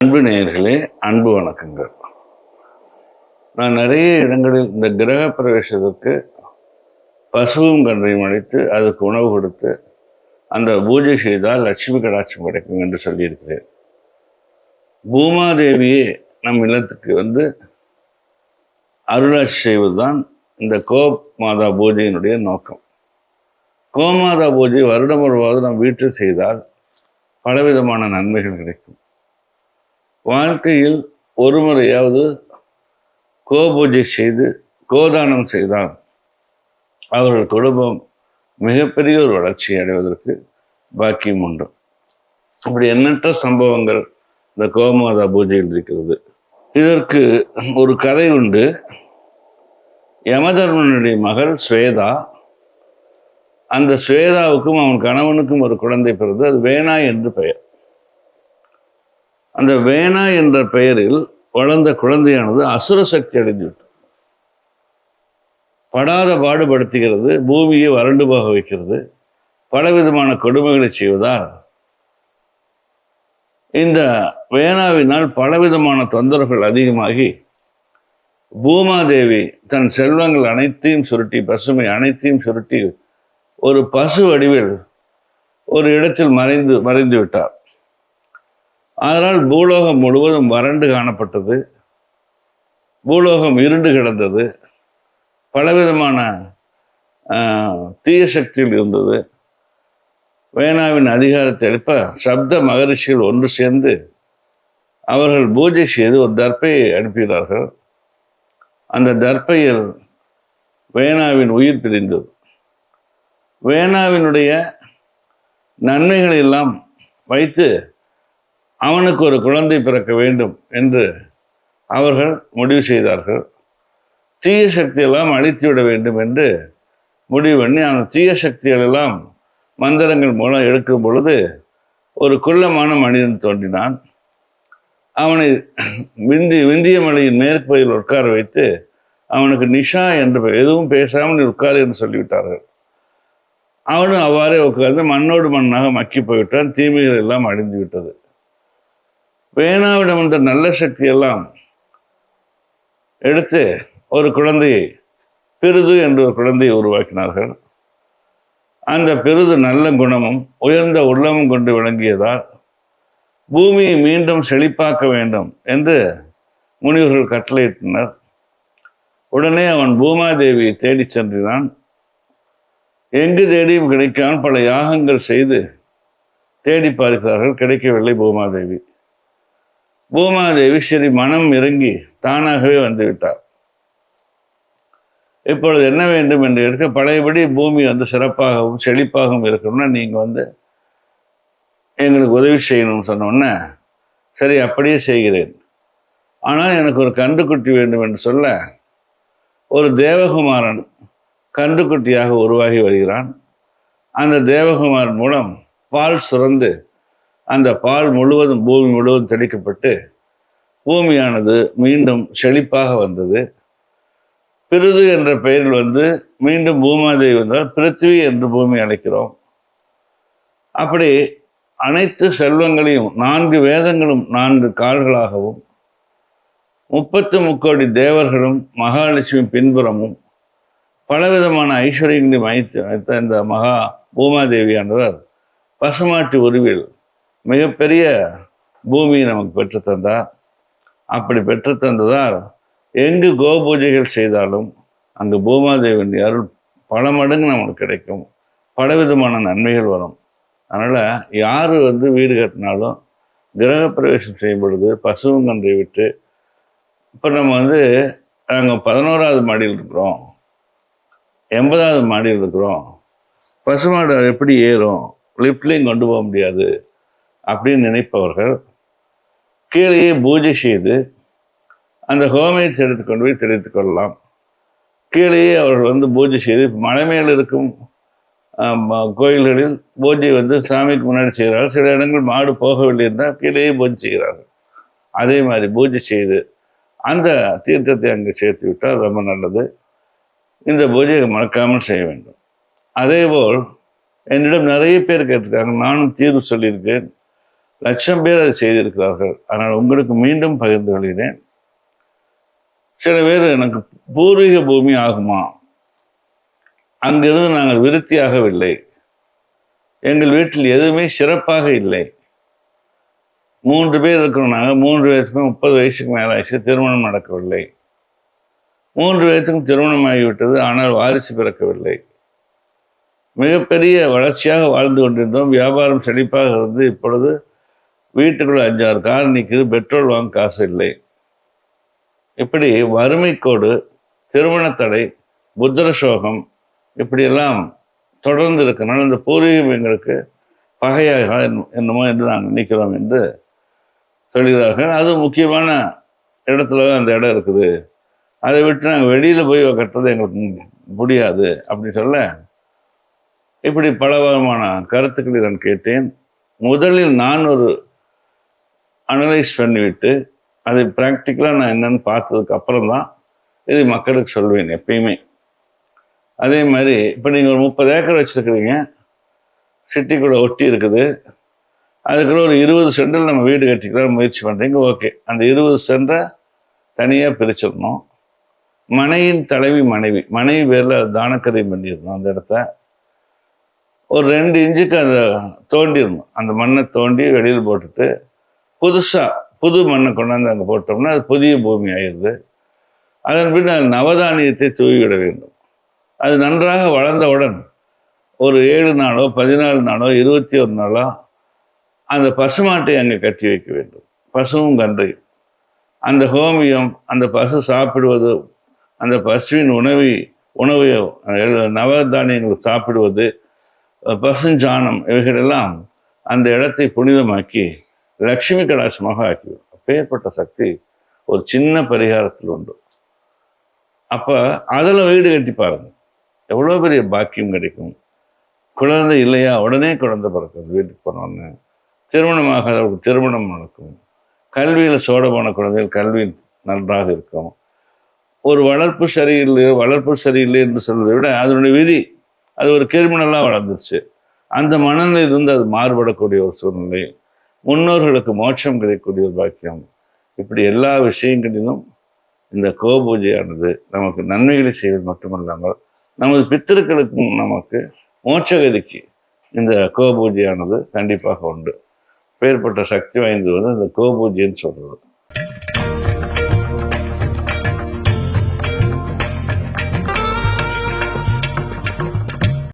அன்பு நேயர்களே, அன்பு வணக்கங்கள். நான் நிறைய இடங்களில் இந்த கிரக பிரவேசத்திற்கு பசுவும் கன்றையும் அழைத்து அதுக்கு உணவு கொடுத்து அந்த பூஜை செய்தால் லட்சுமி கடாட்சம் கிடைக்கும் என்று சொல்லியிருக்கிறேன். பூமாதேவியே நம் இல்லத்துக்கு வந்து அருளாட்சி செய்வதுதான் இந்த கோமாதா பூஜையினுடைய நோக்கம். கோமாதா பூஜை வருடம் ஒருவாவது நம் வீட்டில் செய்தால் பலவிதமான நன்மைகள் கிடைக்கும். வாழ்க்கையில் ஒரு முறையாவது கோபூஜை செய்து கோதானம் செய்தால் அவர்கள் குடும்பம் மிகப்பெரிய ஒரு வளர்ச்சி அடைவதற்கு பாக்கியம் உண்டு. அப்படி எண்ணற்ற சம்பவங்கள் இந்த கோமாதா பூஜையில் இருக்கிறது. இதற்கு ஒரு கதை உண்டு. யமதர்மனுடைய மகள் ஸ்வேதா, அந்த ஸ்வேதாவுக்கும் அவன் கணவனுக்கும் ஒரு குழந்தை பிறந்து, அது வேணா என்று பெயர். அந்த வேணா என்ற பெயரில் வளர்ந்த குழந்தையானது அசுர சக்தி அடைந்துவிட்டது. படாத பாடுபடுத்துகிறது, பூமியை வறண்டு போக வைக்கிறது, பலவிதமான கொடுமைகளை செய்வதால் இந்த வேணாவினால் பலவிதமான தொந்தரவுகள் அதிகமாகி பூமாதேவி தன் செல்வங்கள் அனைத்தையும் சுருட்டி, பசுமை அனைத்தையும் சுருட்டி ஒரு பசு வடிவில் ஒரு இடத்தில் மறைந்து விட்டார். அதனால் பூலோகம் முழுவதும் வறண்டு காணப்பட்டது. பூலோகம் இருண்டு கிடந்தது. பலவிதமான தீய சக்தியில் இருந்தது. வேணாவின் அதிகாரத்தை எழுப்ப சப்த மகரிஷிகள் ஒன்று சேர்ந்து அவர்கள் பூஜை செய்து ஒரு தர்ப்பையை அனுப்பினார்கள். அந்த தர்ப்பையில் வேணாவின் உயிர் பிரிந்தது. வேணாவினுடைய நன்மைகள் எல்லாம் வைத்து அவனுக்கு ஒரு குழந்தை பிறக்க வேண்டும் என்று அவர்கள் முடிவு செய்தார்கள். தீய சக்தியெல்லாம் அழித்து விட வேண்டும் என்று முடிவு பண்ணி அந்த தீய சக்திகளெல்லாம் மந்திரங்கள் மூலம் எடுக்கும் பொழுது ஒரு குள்ளமான மனிதன் தோன்றினான். அவனை விந்திய மலையின் மேற்பகுதியில் உட்கார வைத்து அவனுக்கு நிஷா என்று எதுவும் பேசாமல் உட்கார் என்று சொல்லிவிட்டார்கள். அவனும் அவ்வாறே உட்கார்ந்து மண்ணோடு மண்ணாக மக்கி போய்விட்டான். தீமைகள் எல்லாம் அழிந்து விட்டது. வேணாவிடம் வந்த நல்ல சக்தியெல்லாம் எடுத்து ஒரு குழந்தையை, பிருது என்ற ஒரு குழந்தையை உருவாக்கினார்கள். அந்த பிருது நல்ல குணமும் உயர்ந்த உள்ளமும் கொண்டு விளங்கியதால் பூமியை மீண்டும் செழிப்பாக்க வேண்டும் என்று முனிவர்கள் கட்டளையிட்டனர். உடனே அவன் பூமாதேவியை தேடி சென்றான். எங்கு தேடியும் கிடைக்காமல் பல யாகங்கள் செய்து தேடி பார்க்கிறார்கள், கிடைக்கவில்லை பூமாதேவி. பூமாதேவி சரி மனம் இறங்கி தானாகவே வந்துவிட்டார். இப்பொழுது என்ன வேண்டும் என்று இருக்க, பழையபடி பூமி வந்து சிறப்பாகவும் செழிப்பாகவும் இருக்கணும்னா நீங்கள் வந்து எங்களுக்கு உதவி செய்யணும்னு சொன்னோன்னே, சரி அப்படியே செய்கிறேன், ஆனால் எனக்கு ஒரு கன்றுக்குட்டி வேண்டும் என்று சொல்ல ஒரு தேவகுமாரன் கன்றுக்குட்டியாக உருவாகி வருகிறான். அந்த தேவகுமாரன் மூலம் பால் சுரந்து அந்த பால் முழுவதும் பூமி முழுவதும் தெளிக்கப்பட்டு பூமியானது மீண்டும் செழிப்பாக வந்தது. பிருது என்ற பெயரில் வந்து மீண்டும் பூமாதேவி வந்தால் பிருத்திவி என்று பூமி அழைக்கிறோம். அப்படி அனைத்து செல்வங்களையும் 4 வேதங்களும் 4 கால்களாகவும் 33 தேவர்களும் மகாலட்சுமி பின்புறமும் பலவிதமான ஐஸ்வர்யங்களையும் வைத்த இந்த மகா பூமாதேவியானவர் பசுமாட்டு உருவில் மிகப்பெரிய பூமியை நமக்கு பெற்றுத்தந்தார். அப்படி பெற்றுத்தந்ததால் எங்கு கோபூஜைகள் செய்தாலும் அங்கு பூமாதேவியின் அருள் பல மடங்கு நமக்கு கிடைக்கும். பலவிதமான நன்மைகள் வரும். அதனால் யார் வந்து வீடு கட்டினாலும் கிரக பிரவேசம் செய்யும் பொழுது பசுவும் கன்றை விட்டு, இப்போ நம்ம வந்து நாங்கள் 11வது மாடியில் இருக்கிறோம், 80வது மாடியில் இருக்கிறோம், பசுமாடு எப்படி ஏறும், லிஃப்ட்லேயும் கொண்டு போக முடியாது அப்படின்னு நினைப்பவர்கள் கீழேயே பூஜை செய்து அந்த ஹோமத்தை எடுத்துக்கொண்டு போய் தெளித்து கொள்ளலாம். கீழேயே அவர்கள் வந்து பூஜை செய்து, மலை மேல் இருக்கும் கோயில்களில் பூஜை வந்து சாமிக்கு முன்னாடி செய்கிறார்கள். சில இடங்கள் மாடு போகவில்லை என்றால் கீழேயே பூஜை செய்கிறார்கள். அதே மாதிரி பூஜை செய்து அந்த தீர்த்தத்தை அங்கே சேர்த்து விட்டால் ரொம்ப நல்லது. இந்த பூஜையை மறக்காமல் செய்ய வேண்டும். அதேபோல் என்னிடம் நிறைய பேர் கேட்டிருக்காங்க, நானும் தீர்வு சொல்லியிருக்கேன். லட்சம் பேர் அதை செய்திருக்கிறார்கள். ஆனால் உங்களுக்கு மீண்டும் பகிர்ந்து கொள்கிறேன். சில பேர் எனக்கு பூர்வீக பூமி ஆகுமா, அங்கிருந்து நாங்கள் விருத்தியாகவில்லை, எங்கள் வீட்டில் எதுவுமே சிறப்பாக இல்லை, 3 பேர் இருக்கிறோம், நாங்கள் 3 வயசுமே 30 வயசுக்கு மேலே ஆயிடுச்சு, திருமணம் நடக்கவில்லை, 3 பேருக்கும் திருமணம் ஆகிவிட்டது, ஆனால் வாரிசு பிறக்கவில்லை, மிகப்பெரிய வளர்ச்சியாக வாழ்ந்து கொண்டிருந்தோம், வியாபாரம் செழிப்பாக இருந்து இப்பொழுது வீட்டுக்குள்ள 5-6 கார் நிற்குது, பெட்ரோல் வாங்க காசு இல்லை. இப்படி வறுமைக்கோடு, திருமண தடை, புத்திர சோகம் இப்படியெல்லாம் தொடர்ந்து இருக்கனால இந்த பூர்வீகம் எங்களுக்கு பகையாக என்னமோ என்று நாங்கள் நினைக்கிறோம் என்று சொல்கிறார்கள். அது முக்கியமான இடத்துல தான் அந்த இடம் இருக்குது, அதை விட்டு நாங்கள் வெளியில் போய் கட்டுறது எங்களுக்கு முடியாது அப்படின்னு சொல்ல இப்படி பலவிதமான கருத்துக்களை நான் கேட்டேன். முதலில் நான் ஒரு அனலைஸ் பண்ணிவிட்டு அதை ப்ராக்டிக்கலாக நான் என்னென்னு பார்த்ததுக்கு அப்புறம் தான் இது மக்களுக்கு சொல்வேன் எப்பயுமே. அதே மாதிரி இப்போ நீங்கள் ஒரு 30 ஏக்கர் வச்சுருக்கிறீங்க, சிட்டிக்குள்ளே ஒட்டி இருக்குது, அதுக்குள்ள ஒரு 20 சென்டில் நம்ம வீடு கட்டிக்கலாம் முயற்சி பண்ணுறீங்க, ஓகே. அந்த 20 சென்டை தனியாக பிரிச்சிடணும். மனையின் தலைவி மனைவி பேரில் தானக்கரியம் பண்ணிடணும். அந்த இடத்த ஒரு 2 இன்ச்சுக்கு அதை தோண்டிடணும். அந்த மண்ணை தோண்டி வெளியில் போட்டுட்டு புது மண்ணை கொண்டாந்து அங்கே போட்டோம்னா அது புதிய பூமி ஆயிடுது. அதன் பின் அது நவதானியத்தை தூவிவிட வேண்டும். அது நன்றாக வளர்ந்தவுடன் ஒரு 7 நாளோ 14 நாளோ 21 நாளோ அந்த பசுமாட்டை அங்கே கட்டி வைக்க வேண்டும். பசுவும் கன்றையும் அந்த ஹோமியம், அந்த பசு சாப்பிடுவது, அந்த பசுவின் உணவு நவதானியங்கள் சாப்பிடுவது, பசுஞ்சாணம் இவைகளெல்லாம் அந்த இடத்தை புனிதமாக்கி லட்சுமி கடாட்சமாக ஆக்கிவிடும். அப்பேற்பட்ட சக்தி ஒரு சின்ன பரிகாரத்தில் உண்டு. அப்போ அதில் வீடு கட்டி பாருங்க, எவ்வளோ பெரிய பாக்கியம் கிடைக்கும். குழந்தை இல்லையா, உடனே குழந்தை பிறக்கும். வீட்டுக்கு போனோன்னு திருமணமாக அவருக்கு திருமணம் நடக்கும். கல்வியில் சோடமான குழந்தைகள் கல்வி நன்றாக இருக்கும். ஒரு வளர்ப்பு சரியில்லை என்று சொல்வதை விட அதனுடைய விதி, அது ஒரு கிரிமினலாக வளர்ந்துருச்சு. அந்த மனநிலையிலிருந்து அது மாறுபடக்கூடிய ஒரு சூழ்நிலை, முன்னோர்களுக்கு மோட்சம் கிடைக்கக்கூடிய ஒரு பாக்கியம். இப்படி எல்லா விஷயங்களிலும் இந்த கோபூஜையானது நமக்கு நன்மைகளை செய்வது மட்டுமல்லாமல் நமது பித்திருக்களுக்கும் நமக்கு மோட்சகதிக்கு இந்த கோபூஜையானது கண்டிப்பாக உண்டு. பேர்பட்ட சக்தி வாய்ந்தது இந்த கோபூஜைன்னு சொல்றது.